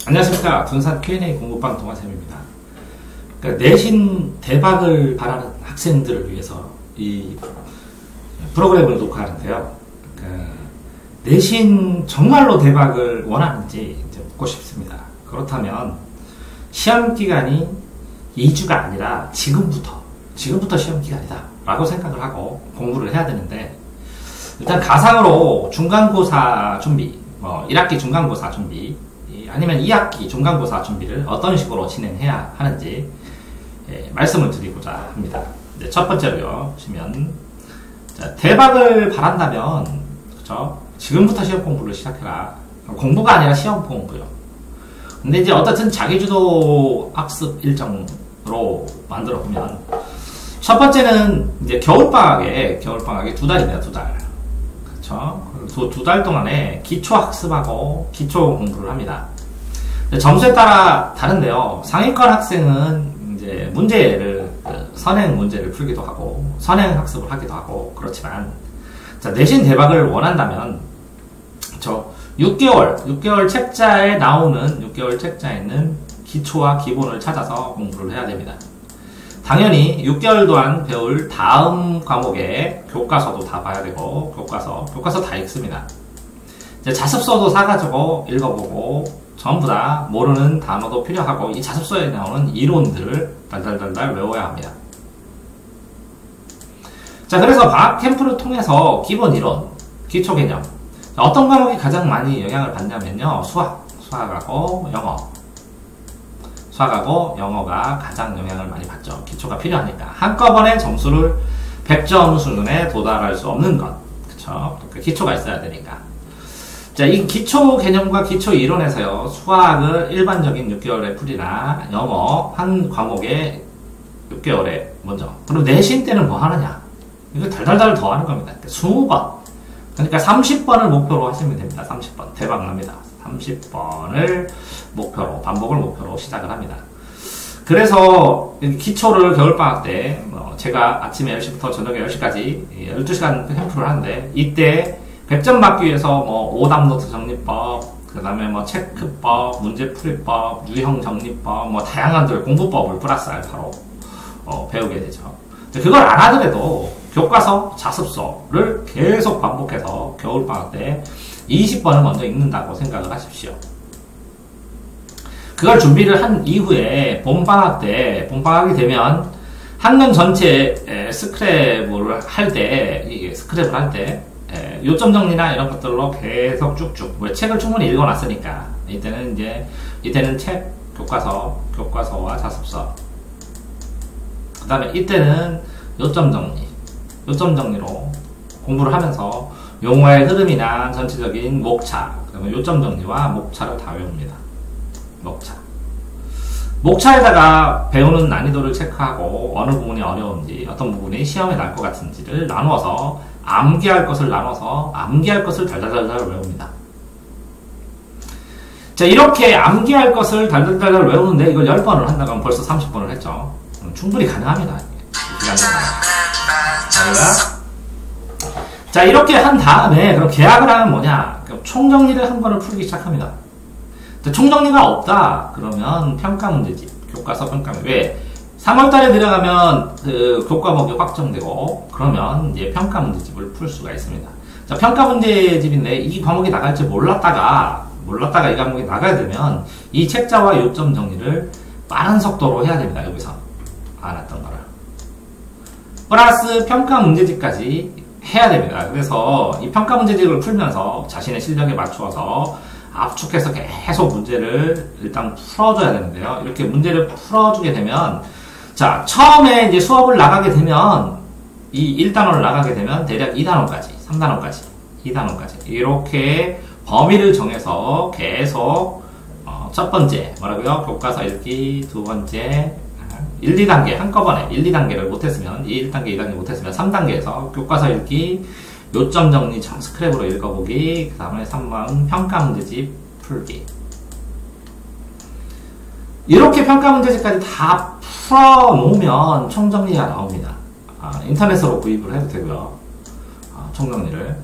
안녕하십니까. 군산 Q&A 공부방 동아쌤입니다. 그러니까 내신 대박을 바라는 학생들을 위해서 이 프로그램을 녹화하는데요. 그러니까 내신 정말로 대박을 원하는지 이제 묻고 싶습니다. 그렇다면 시험 기간이 2주가 아니라 지금부터 시험 기간이다 라고 생각을 하고 공부를 해야 되는데, 일단 가상으로 중간고사 준비, 1학기 중간고사 준비, 아니면 2학기 중간고사 준비를 어떤 식으로 진행해야 하는지 말씀을 드리고자 합니다. 이제 첫 번째로요, 보시면, 자, 대박을 바란다면, 그쵸? 지금부터 시험 공부를 시작해라. 공부가 아니라 시험 공부요. 근데 이제 어떻든 자기주도 학습 일정으로 만들어 보면, 첫 번째는 이제 겨울방학에 2달입니다, 2달. 그쵸? 두 달 동안에 기초 학습하고 기초 공부를 합니다. 점수에 따라 다른데요. 상위권 학생은 이제 선행 문제를 풀기도 하고, 선행 학습을 하기도 하고, 그렇지만, 자, 내신 대박을 원한다면, 6개월 책자에 나오는, 6개월 책자에 있는 기초와 기본을 찾아서 공부를 해야 됩니다. 당연히 6개월 동안 배울 다음 과목에 교과서도 다 봐야 되고, 교과서 다 읽습니다. 이제 자습서도 사가지고 읽어보고, 전부 다 모르는 단어도 필요하고, 이 자습서에 나오는 이론들을 달달달달 외워야 합니다. 자, 그래서 방학 캠프를 통해서 기본 이론, 기초 개념, 어떤 과목이 가장 많이 영향을 받냐면요, 수학하고 영어가 가장 영향을 많이 받죠. 기초가 필요하니까. 한꺼번에 점수를 100점 수준에 도달할 수 없는 것. 그쵸? 그러니까 기초가 있어야 되니까. 자, 이 기초 개념과 기초 이론에서요, 수학을 일반적인 6개월에 풀이나 영어 한 과목에 6개월에 먼저. 그럼 내신 때는 뭐 하느냐? 이거 달달달 더 하는 겁니다. 20번. 그러니까 30번을 목표로 하시면 됩니다. 30번. 대박 납니다. 30번을 목표로, 반복을 목표로 시작을 합니다. 그래서 기초를 겨울방학 때, 제가 아침에 10시부터 저녁에 10시까지 12시간 캠프를 하는데, 이때 100점 받기 위해서 오답노트 정리법, 그 다음에 체크법, 문제풀이법, 유형 정리법, 다양한 공부법을 플러스 알파로 배우게 되죠. 그걸 안 하더라도 교과서, 자습서를 계속 반복해서 겨울방학 때 20번을 먼저 읽는다고 생각을 하십시오. 그걸 준비를 한 이후에 봄방학이 되면 학년 전체 스크랩을 할 때, 요점 정리나 이런 것들로 계속 쭉쭉, 책을 충분히 읽어놨으니까, 이때는 책, 교과서와 자습서. 그 다음에 이때는 요점 정리로 공부를 하면서 용어의 흐름이나 전체적인 목차, 그다음에 요점 정리와 목차를 다 외웁니다. 목차에다가 배우는 난이도를 체크하고 어느 부분이 어려운지, 어떤 부분이 시험에 날 것 같은지를 나누어서 암기할 것을 달달달달 외웁니다. 자, 이렇게 암기할 것을 달달달달 외우는데 이걸 10번을 한다고 하면 벌써 30번을 했죠. 충분히 가능합니다. 자, 이렇게 한 다음에 그럼 계약을 하면 뭐냐? 총정리를 한 번을 풀기 시작합니다. 총정리가 없다 그러면 평가 문제집, 교과서 평가 문제. 왜? 3월달에 들어가면 그 교과목이 확정되고, 그러면 이제 평가 문제집을 풀 수가 있습니다. 자, 평가 문제집인데 이 과목이 나갈지 몰랐다가 이 과목이 나가야 되면 이 책자와 요점 정리를 빠른 속도로 해야 됩니다. 여기서 안 했던 거를 플러스 평가 문제집까지 해야 됩니다. 그래서 이 평가 문제집을 풀면서 자신의 실력에 맞추어서 압축해서 계속 문제를 일단 풀어줘야 되는데요. 이렇게 문제를 풀어주게 되면, 자, 처음에 이제 수업을 나가게 되면, 이 1단원을 나가게 되면 대략 2단원까지, 3단원까지, 2단원까지. 이렇게 범위를 정해서 계속, 첫 번째, 교과서 읽기, 두 번째, 1, 2단계, 한꺼번에 1, 2단계를 못했으면, 1단계, 2단계 못했으면 3단계에서 교과서 읽기, 요점 정리, 스크랩으로 읽어보기, 그 다음에 3번 평가 문제집 풀기. 이렇게 평가 문제집까지 다 풀어놓으면 총정리가 나옵니다. 인터넷으로 구입을 해도 되고요. 총정리를.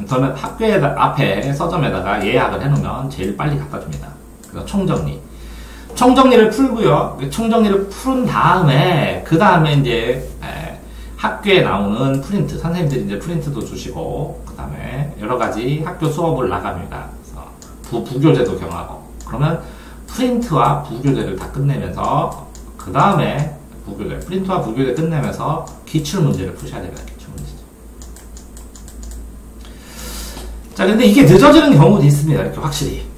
인터넷 학교에 앞에 서점에다가 예약을 해놓으면 제일 빨리 갖다 줍니다. 그래서 총정리. 총정리를 풀고요. 총정리를 푸른 다음에, 그 다음에 이제, 학교에 나오는 프린트, 선생님들이 이제 프린트도 주시고, 그 다음에 여러 가지 학교 수업을 나갑니다. 그래서 부교재도 경하고, 그러면 프린트와 부교재를 다 끝내면서, 그 다음에 부교재, 프린트와 부교재 끝내면서 기출문제를 푸셔야 됩니다. 기출문제. 자, 근데 이게 늦어지는 경우도 있습니다. 이렇게 확실히.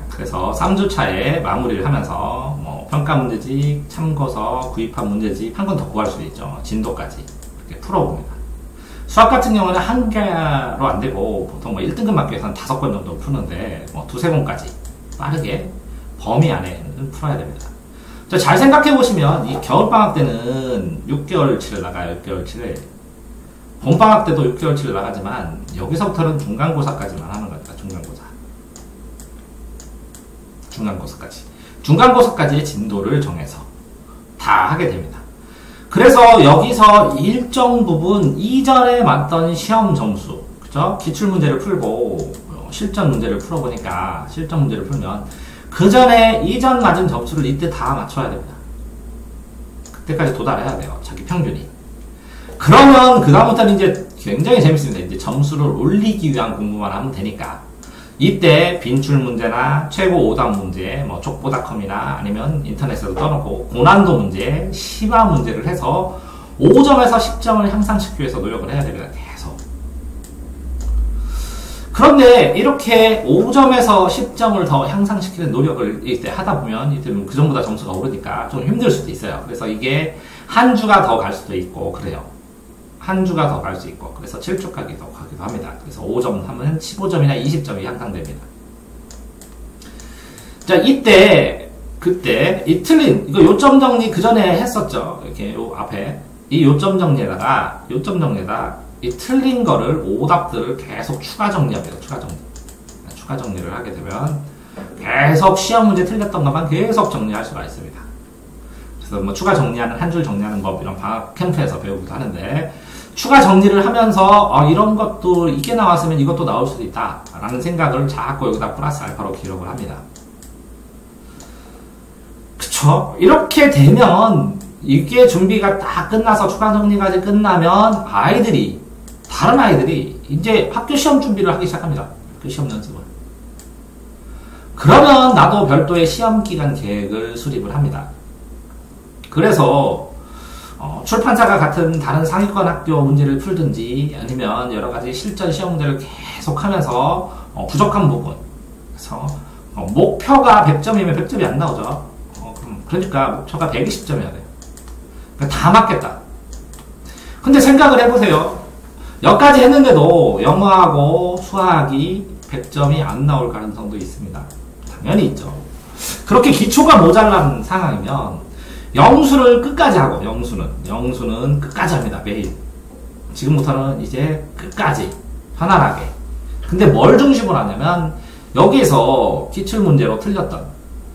그래서 3주차에 마무리를 하면서, 뭐, 평가 문제집, 참고서, 구입한 문제집, 한 권 더 구할 수 있죠. 진도까지. 이렇게 풀어봅니다. 수학 같은 경우는 한 개로 안 되고, 보통 뭐 1등급 맞기 위해서는 5권 정도 푸는데, 뭐, 2-3권까지 빠르게 범위 안에는 풀어야 됩니다. 잘 생각해 보시면, 이 겨울방학 때는 6개월치를 나가요, 6개월치를. 봄방학 때도 6개월치를 나가지만, 여기서부터는 중간고사까지만 하는 겁니다, 중간고사. 중간고사까지. 중간고사까지의 진도를 정해서 다 하게 됩니다. 그래서 여기서 일정 부분 이전에 맞던 시험 점수, 그죠? 기출문제를 풀고, 실전 문제를 풀어보니까, 실전 문제를 풀면, 그 전에 이전 맞은 점수를 이때 다 맞춰야 됩니다. 그때까지 도달해야 돼요. 자기 평균이. 그러면 그다음부터는 이제 굉장히 재밌습니다. 이제 점수를 올리기 위한 공부만 하면 되니까. 이때 빈출 문제나 최고 오답 문제, 뭐 족보닷컴이나 아니면 인터넷에도 떠놓고 고난도 문제, 심화 문제를 해서 5점에서 10점을 향상시키기 위해서 노력을 해야 됩니다. 계속. 그런데 이렇게 5점에서 10점을 더 향상시키는 노력을 이때 하다 보면 이때 그 전보다 점수가 오르니까 좀 힘들 수도 있어요. 그래서 이게 한 주가 더 갈 수도 있고 그래요. 한 주가 더 갈 수 있고 그래서 7주 가기도 합니다. 그래서 5점 하면 15점이나 20점이 향상됩니다. 자, 그때 이 틀린 이거 요점 정리 그 전에 했었죠. 이렇게 요 앞에 이 요점 정리에다가 이 틀린 거를 오답들을 계속 추가 정리합니다. 추가 정리를 하게 되면 계속 시험 문제 틀렸던 것만 계속 정리할 수가 있습니다. 그래서 뭐 추가 정리하는 한 줄 정리하는 법 이런 방학 캠프에서 배우기도 하는데 추가 정리를 하면서 이런 것도 이게 나왔으면 이것도 나올 수도 있다 라는 생각을 자꾸 여기다 플러스 알파로 기록을 합니다. 그쵸? 이렇게 되면 이게 준비가 다 끝나서 추가 정리까지 끝나면 다른 아이들이 이제 학교 시험 준비를 하기 시작합니다. 학교 시험 연습을. 그러면 나도 별도의 시험 기간 계획을 수립을 합니다. 그래서 출판사가 같은 다른 상위권 학교 문제를 풀든지 아니면 여러 가지 실전 시험 문제를 계속하면서 부족한 부분. 그래서 목표가 100점이면 100점이 안 나오죠. 그러니까 목표가 120점이어야 돼요. 그러니까 다 맞겠다. 근데 생각을 해보세요. 여기까지 했는데도 영어하고 수학이 100점이 안 나올 가능성도 있습니다. 당연히 있죠. 그렇게 기초가 모자란 상황이면 영수를 끝까지 하고 영수는 끝까지 합니다. 매일. 지금부터는 이제 끝까지 편안하게. 근데 뭘 중심으로 하냐면 여기에서 기출문제로 틀렸던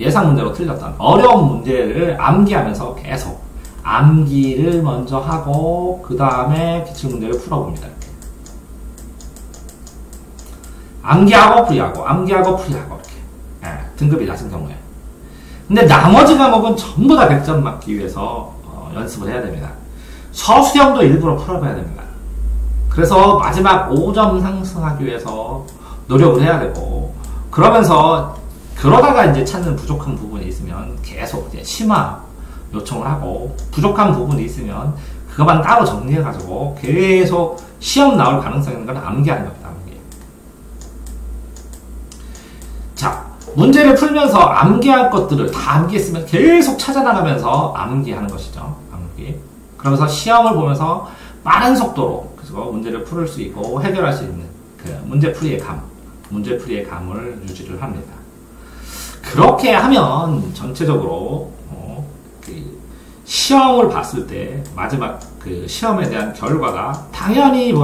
예상 문제로 틀렸던 어려운 문제를 암기하면서 계속 암기를 먼저 하고 그 다음에 기출문제를 풀어봅니다. 이렇게. 암기하고 풀이하고 이렇게. 등급이 낮은 경우에. 근데 나머지 과목은 전부 다 100점 맞기 위해서 연습을 해야 됩니다. 서술형도 일부러 풀어봐야 됩니다. 그래서 마지막 5점 상승하기 위해서 노력을 해야 되고 그러다가 이제 찾는 부족한 부분이 있으면 계속 이제 심화 요청을 하고 부족한 부분이 있으면 그것만 따로 정리해가지고 계속 시험 나올 가능성이 있는 건 암기하는 겁니다. 자, 문제를 풀면서 암기할 것들을 다 암기했으면 계속 찾아나가면서 암기하는 것이죠. 암기. 그러면서 시험을 보면서 빠른 속도로 그래서 문제를 풀을 수 있고 해결할 수 있는 그 문제풀이의 감을 유지를 합니다. 그렇게 하면 전체적으로 시험을 봤을 때 마지막 그 시험에 대한 결과가 당연히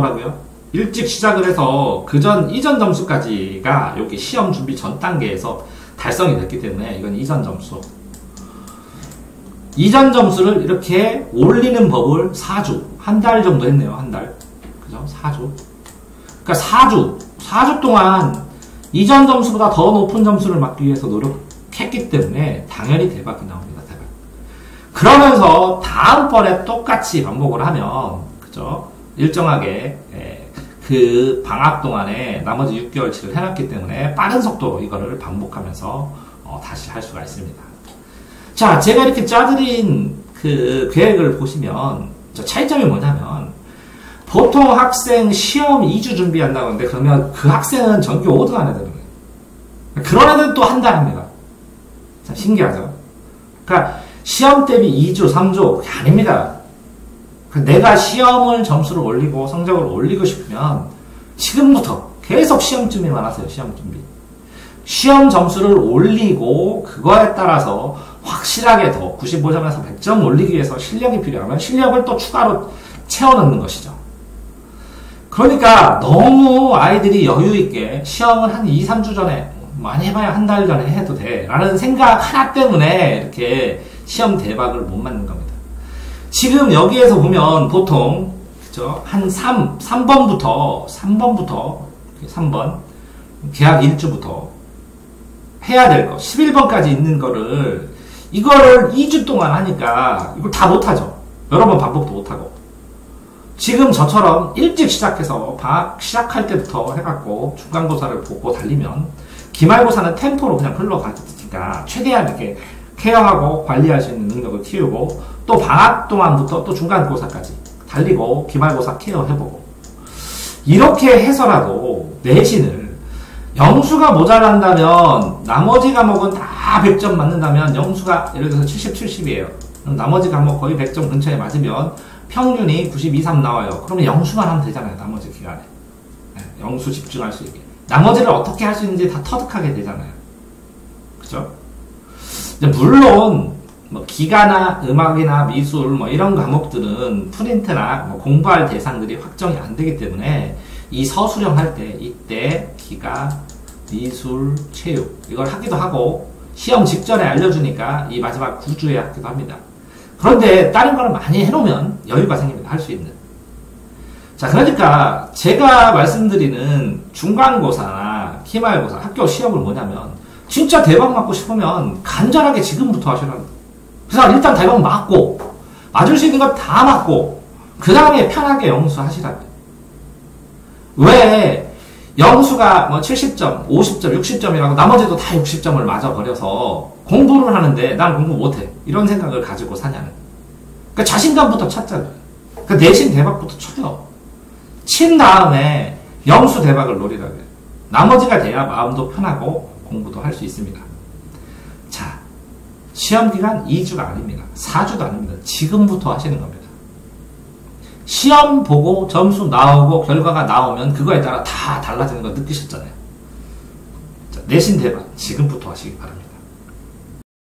일찍 시작을 해서 이전 점수까지가 여기 시험 준비 전 단계에서 달성이 됐기 때문에 이건 이전 점수. 이전 점수를 이렇게 올리는 법을 4주, 한 달 정도 했네요. 한 달. 그죠? 4주. 그러니까 4주 동안 이전 점수보다 더 높은 점수를 맞기 위해서 했기 때문에 당연히 대박이 나옵니다. 대박. 그러면서 다음번에 똑같이 반복을 하면, 그죠? 일정하게, 그 방학 동안에 나머지 6개월치를 해놨기 때문에 빠른 속도로 이거를 반복하면서 다시 할 수가 있습니다. 자, 제가 이렇게 짜드린 그 계획을 보시면 차이점이 뭐냐면 보통 학생 시험 2주 준비한다고 하는데 그러면 그 학생은 전교 5등 안 해야 되는 거예요. 그런 애들은 또 한 달 합니다. 참 신기하죠? 그러니까 시험 대비 2주, 3주 그게 아닙니다. 내가 시험을 점수를 올리고 성적을 올리고 싶으면 지금부터 계속 시험 준비만 하세요. 시험 준비. 시험 점수를 올리고 그거에 따라서 확실하게 더 95점에서 100점 올리기 위해서 실력이 필요하면 실력을 또 추가로 채워넣는 것이죠. 그러니까 너무 아이들이 여유있게 시험을 한 2, 3주 전에 많이 해봐야 한 달 전에 해도 돼 라는 생각 하나 때문에 이렇게 시험 대박을 못 맞는 겁니다. 지금 여기에서 보면 보통 그죠? 한 3번부터 3번 계약 1주부터 해야 될 거 11번까지 있는 거를 이거를 2주 동안 하니까 이걸 다 못하죠. 여러 번 반복도 못하고 지금 저처럼 일찍 시작해서 방학 시작할 때부터 해갖고 중간고사를 보고 달리면 기말고사는 템포로 그냥 흘러가니까 최대한 이렇게 케어하고 관리할 수 있는 능력을 키우고 또 방학 동안부터 또 중간고사까지 달리고 기말고사 케어해보고 이렇게 해서라도 내신을 영수가 모자란다면 나머지 과목은 다 100점 맞는다면 영수가 예를 들어서 70, 70이에요. 나머지 과목 거의 100점 근처에 맞으면 평균이 92, 3 나와요. 그러면 영수만 하면 되잖아요. 나머지 기간에. 영수 집중할 수 있게. 나머지를 어떻게 할 수 있는지 다 터득하게 되잖아요. 그죠? 물론 뭐 기가나 음악이나 미술 뭐 이런 과목들은 프린트나 뭐 공부할 대상들이 확정이 안 되기 때문에 이 서술형 할 때 이때 기가, 미술, 체육 이걸 하기도 하고 시험 직전에 알려주니까 이 마지막 9주에 하기도 합니다. 그런데 다른 거를 많이 해놓으면 여유가 생깁니다. 할 수 있는. 자, 그러니까 제가 말씀드리는 중간고사나 기말고사 학교 시험을 뭐냐면 진짜 대박 맞고 싶으면 간절하게 지금부터 하시라는 거예요. 그래서 일단 대박 맞고 맞을 수 있는 거 다 맞고 그 다음에 편하게 영수 하시라고요. 왜 영수가 뭐 70점, 50점, 60점이라고 나머지도 다 60점을 맞아버려서 공부를 하는데 난 공부 못해 이런 생각을 가지고 사냐는. 그러니까 자신감부터 찾잖아요. 그러니까 내신 대박부터 쳐요. 친 다음에 영수 대박을 노리라고요. 나머지가 돼야 마음도 편하고 공부도 할 수 있습니다. 자, 시험기간 2주가 아닙니다. 4주도 아닙니다. 지금부터 하시는 겁니다. 시험 보고 점수 나오고 결과가 나오면 그거에 따라 다 달라지는 거 느끼셨잖아요. 자, 내신 대박 지금부터 하시기 바랍니다.